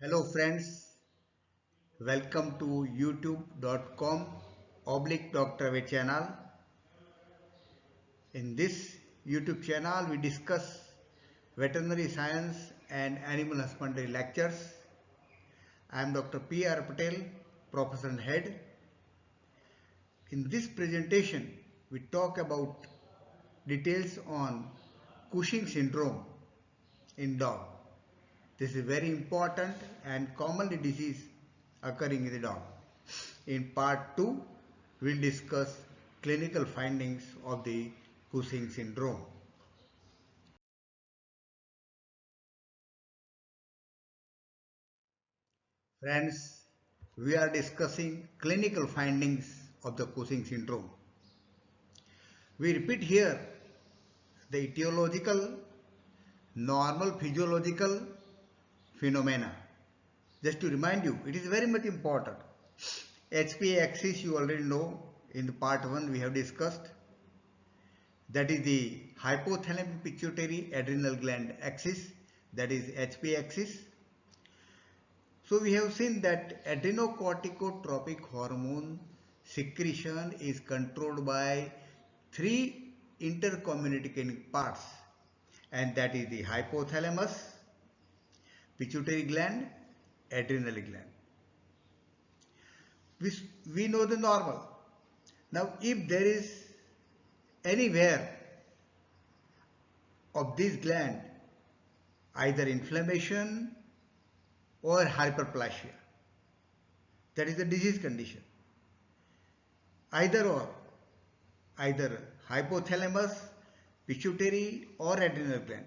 Hello friends, welcome to youtube.com Dr. V channel. In this YouTube channel we discuss veterinary science and animal husbandry lectures. I am Dr. P.R. Patel, Professor and Head. In this presentation we talk about details on Cushing syndrome in dog. This is very important and commonly disease occurring in the dog. In part 2, we'll discuss clinical findings of the Cushing syndrome. Friends, we are discussing clinical findings of the Cushing syndrome. We repeat here the etiological, normal physiological phenomena. Just to remind you, it is very much important. HPA axis you already know, in the part 1 we have discussed. That is the hypothalamic pituitary adrenal gland axis, that is HPA axis. So we have seen that adrenocorticotropic hormone secretion is controlled by three intercommunicating parts, and that is the hypothalamus, pituitary gland, adrenal gland. We know the normal. Now if there is anywhere of this gland either inflammation or hyperplasia, that is the disease condition, either or, either hypothalamus, pituitary or adrenal gland,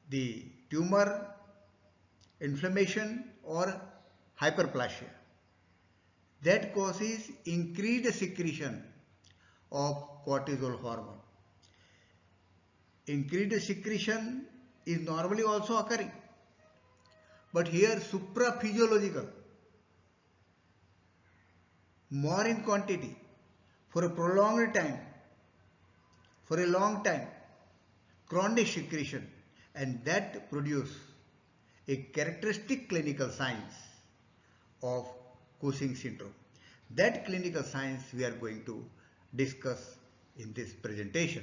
the tumor, inflammation or hyperplasia, that causes increased secretion of cortisol hormone. Increased secretion is normally also occurring, but here supraphysiological, more in quantity, for a prolonged time, for a long time, chronic secretion, and that produce a characteristic clinical signs of Cushing syndrome. That clinical signs we are going to discuss in this presentation.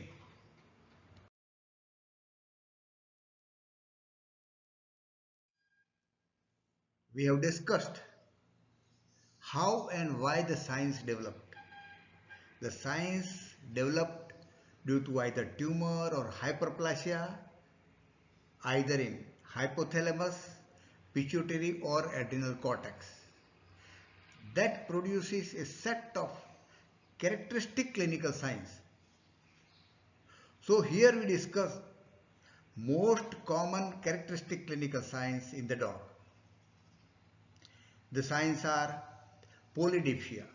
We have discussed how and why the signs developed. The signs developed due to either tumor or hyperplasia, either in hypothalamus, pituitary or adrenal cortex. That produces a set of characteristic clinical signs. So here we discuss most common characteristic clinical signs in the dog. The signs are polydipsia,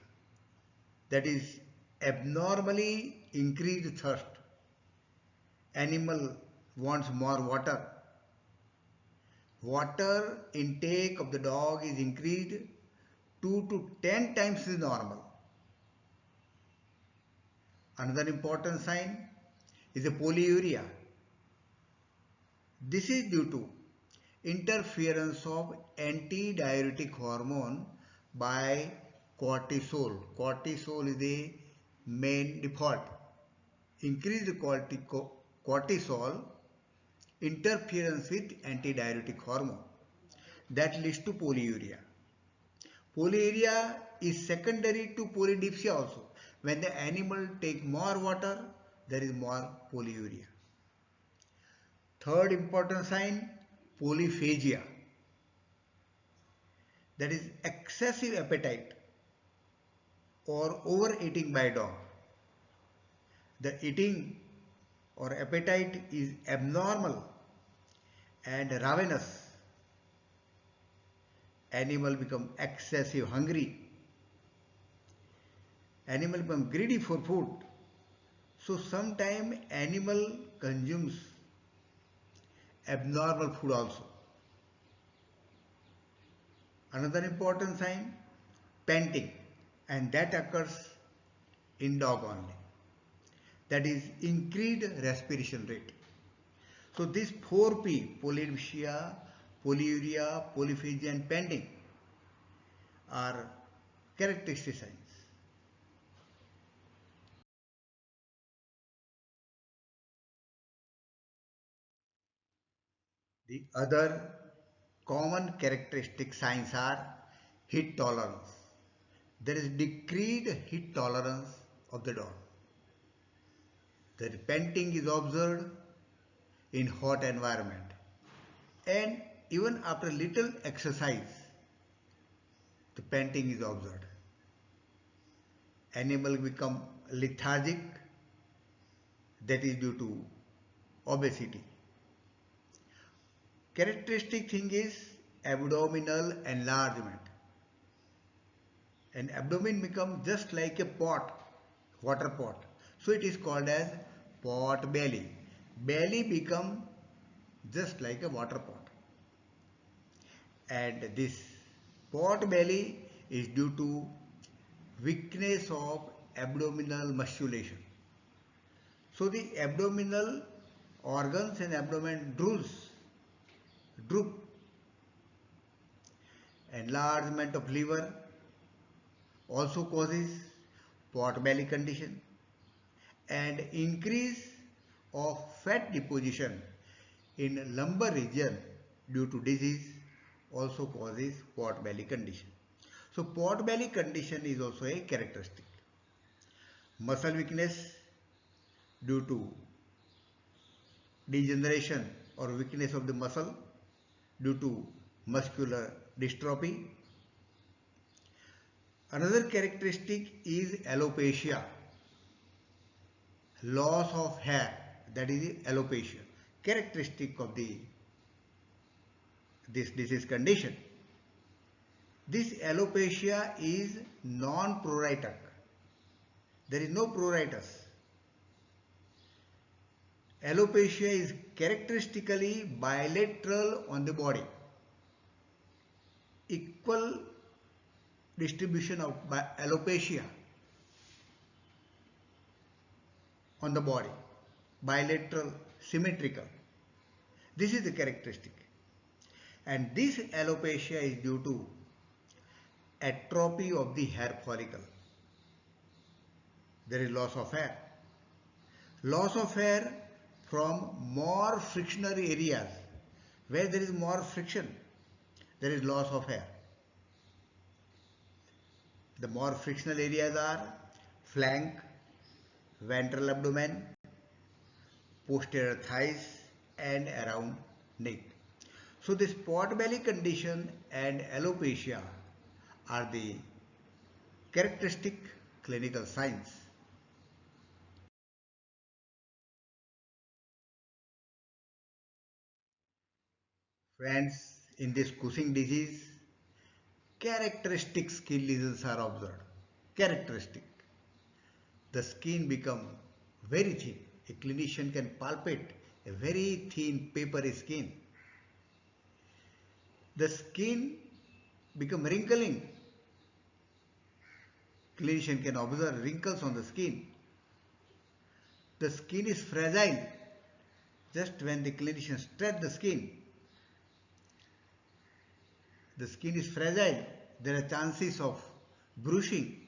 that is abnormally increased thirst. Animal wants more water. Water intake of the dog is increased 2 to 10 times the normal. Another important sign is a polyuria. This is due to interference of antidiuretic hormone by cortisol. Cortisol is the main default. Increased cortisol interference with antidiuretic hormone, that leads to polyuria. Polyuria is secondary to polydipsia also. When the animal take more water, there is more polyuria. Third important sign, polyphagia, that is excessive appetite or overeating by dog. The eating or appetite is abnormal and ravenous. Animal become excessive hungry. Animal become greedy for food. So sometimes animal consumes abnormal food also. Another important sign, panting, and that occurs in dog only. That is increased respiration rate. So these 4P, polydipsia, polyuria, polyphagia and pending are characteristic signs. The other common characteristic signs are heat tolerance. There is decreased heat tolerance of the dog. The panting is observed in hot environment, and even after little exercise the panting is observed. Animal become lethargic, that is due to obesity. Characteristic thing is abdominal enlargement, and abdomen become just like a pot, water pot. So it is called as pot belly. Belly become just like a water pot. And this pot belly is due to weakness of abdominal musculation. So the abdominal organs and abdomen droop. Enlargement of liver also causes pot belly condition, and increase of fat deposition in lumbar region due to disease also causes pot belly condition. So pot belly condition is also a characteristic. Muscle weakness due to degeneration or weakness of the muscle due to muscular dystrophy. Another characteristic is alopecia, loss of hair, that is alopecia, characteristic of this disease condition. This alopecia is non-pruritic. There is no pruritus. Alopecia is characteristically bilateral on the body. Equal distribution of alopecia on the body. Bilateral, symmetrical. This is the characteristic. And this alopecia is due to atrophy of the hair follicle. There is loss of hair. Loss of hair from more frictional areas. Where there is more friction, there is loss of hair. The more frictional areas are flank, ventral abdomen, posterior thighs and around neck. So this pot belly condition and alopecia are the characteristic clinical signs. Friends, in this Cushing disease, characteristic skin lesions are observed. Characteristic. The skin become very thin. A clinician can palpate a very thin papery skin. The skin become wrinkling. Clinician can observe wrinkles on the skin. The skin is fragile. Just when the clinician stretch the skin is fragile. There are chances of bruising.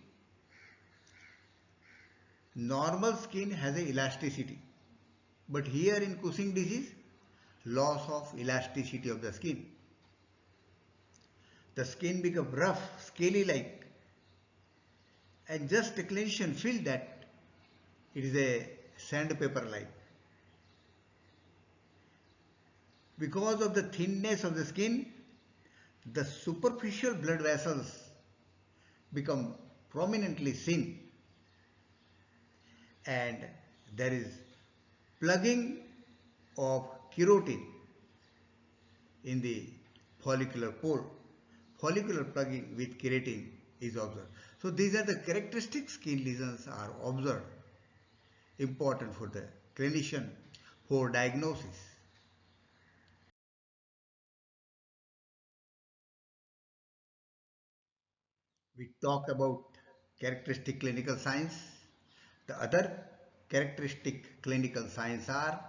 Normal skin has a elasticity, but here in Cushing disease, loss of elasticity of the skin. The skin become rough, scaly like, and just the clinician feel that it is a sandpaper like. Because of the thinness of the skin, the superficial blood vessels become prominently seen, and there is plugging of keratin in the follicular pore. Follicular plugging with keratin is observed. So these are the characteristic skin lesions are observed, important for the clinician for diagnosis. We talk about characteristic clinical signs. The other characteristic clinical signs are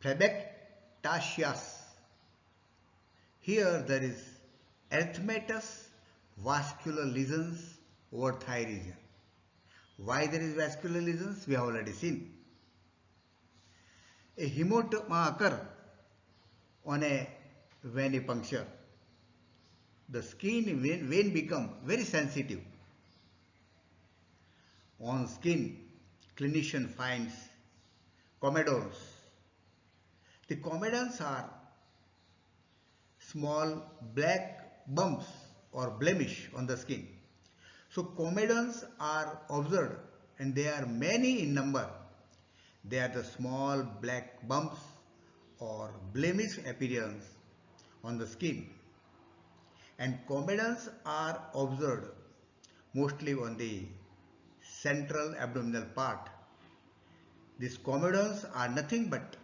phebectaceous. Here there is erythematous vascular lesions over thigh region. Why there is vascular lesions? We have already seen. A hematoma occur on a venipuncture. The skin vein become very sensitive. On skin, clinician finds comedones. The comedones are small black bumps or blemish on the skin. So comedones are observed and they are many in number. They are the small black bumps or blemish appearance on the skin. And comedones are observed mostly on the central abdominal part. These comedones are nothing but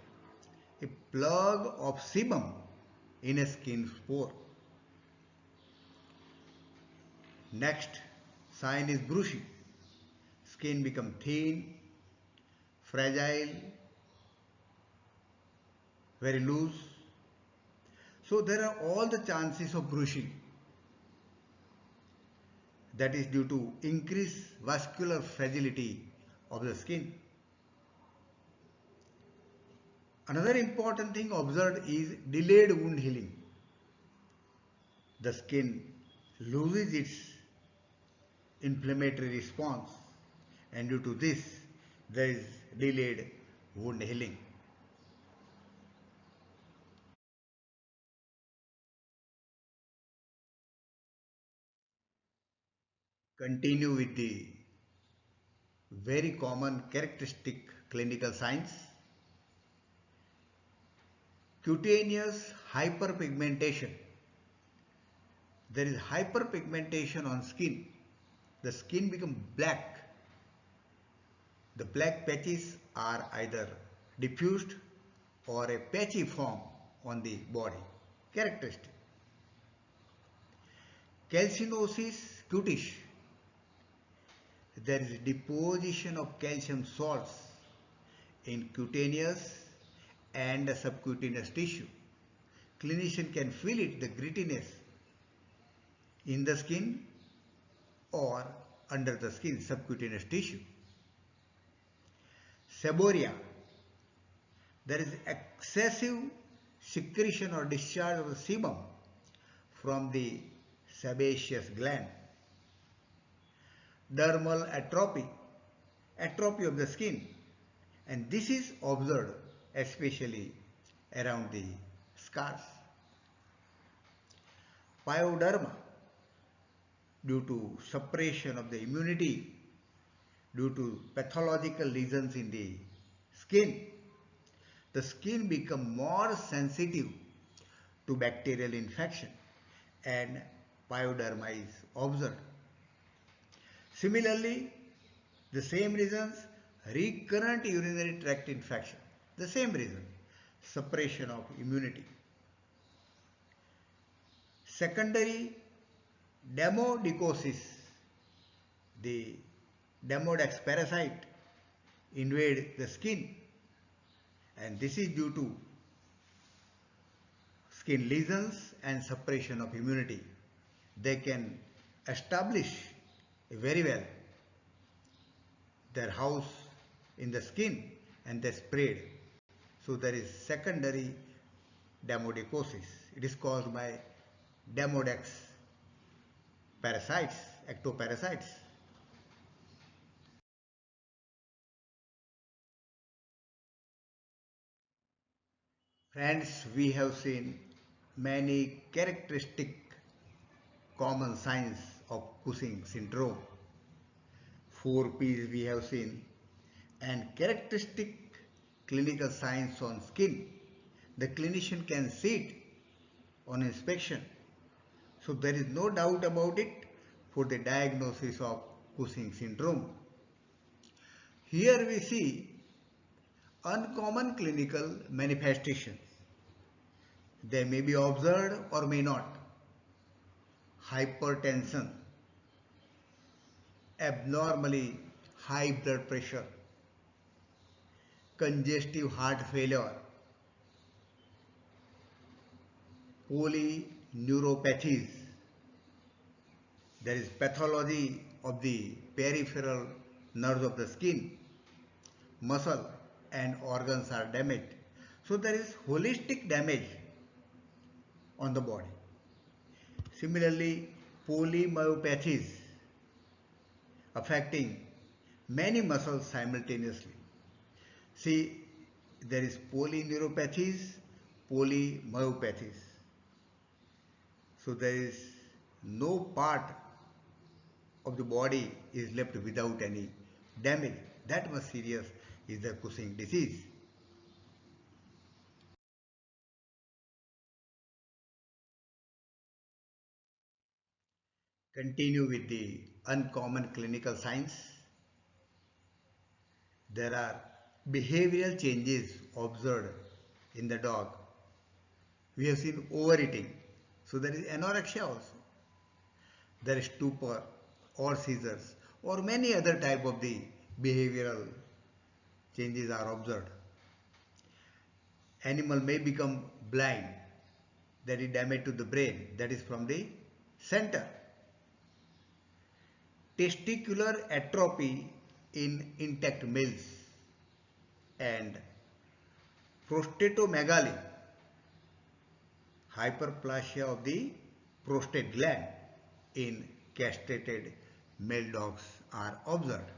a plug of sebum in a skin pore. Next sign is bruising. Skin become thin, fragile, very loose. So there are all the chances of bruising. That is due to increased vascular fragility of the skin. Another important thing observed is delayed wound healing. The skin loses its inflammatory response and due to this there is delayed wound healing. Continue with the very common characteristic clinical signs. Cutaneous hyperpigmentation. There is hyperpigmentation on skin. The skin becomes black. The black patches are either diffused or a patchy form on the body. Characteristic. Calcinosis cutis. There is deposition of calcium salts in cutaneous and subcutaneous tissue. Clinician can feel it, the grittiness in the skin or under the skin, subcutaneous tissue. Seborrhea. There is excessive secretion or discharge of the sebum from the sebaceous gland. Dermal atrophy, atrophy of the skin, and this is observed especially around the scars. Pyoderma, due to suppression of the immunity due to pathological lesions in the skin, the skin becomes more sensitive to bacterial infection and pyoderma is observed. Similarly, the same reasons, recurrent urinary tract infection, the same reason, suppression of immunity. Secondary demodecosis, the demodex parasite invade the skin and this is due to skin lesions and suppression of immunity. They can establish very well their house in the skin and they spread. So there is secondary demodecosis. It is caused by demodex parasites, ectoparasites. Friends, we have seen many characteristic common signs of Cushing syndrome. 4 P's we have seen and characteristic clinical signs on skin. The clinician can see it on inspection. So there is no doubt about it for the diagnosis of Cushing syndrome. Here we see uncommon clinical manifestations. They may be observed or may not. Hypertension, abnormally high blood pressure, congestive heart failure, polyneuropathies. There is pathology of the peripheral nerves of the skin, muscle and organs are damaged. So there is holistic damage on the body. Similarly, polymyopathies affecting many muscles simultaneously. See, there is polyneuropathies, polymyopathies. So there is no part of the body is left without any damage. That much serious is the Cushing disease. Continue with the uncommon clinical signs. There are behavioral changes observed in the dog. We have seen overeating. So there is anorexia also. There is stupor or seizures or many other type of the behavioral changes are observed. Animal may become blind. That is damage to the brain. That is from the center. Testicular atrophy in intact males and prostatomegaly, hyperplasia of the prostate gland in castrated male dogs are observed.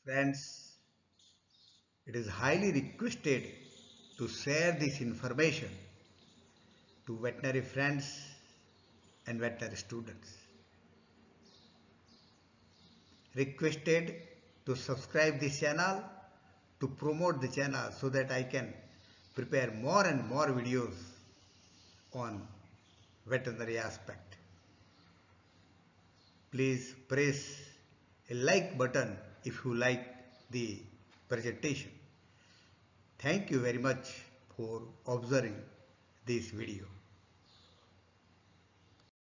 Friends, it is highly requested to share this information to veterinary friends and veterinary students. Requested to subscribe this channel, to promote the channel so that I can prepare more and more videos on veterinary aspect. Please press a like button if you like the presentation. Thank you very much for observing this video.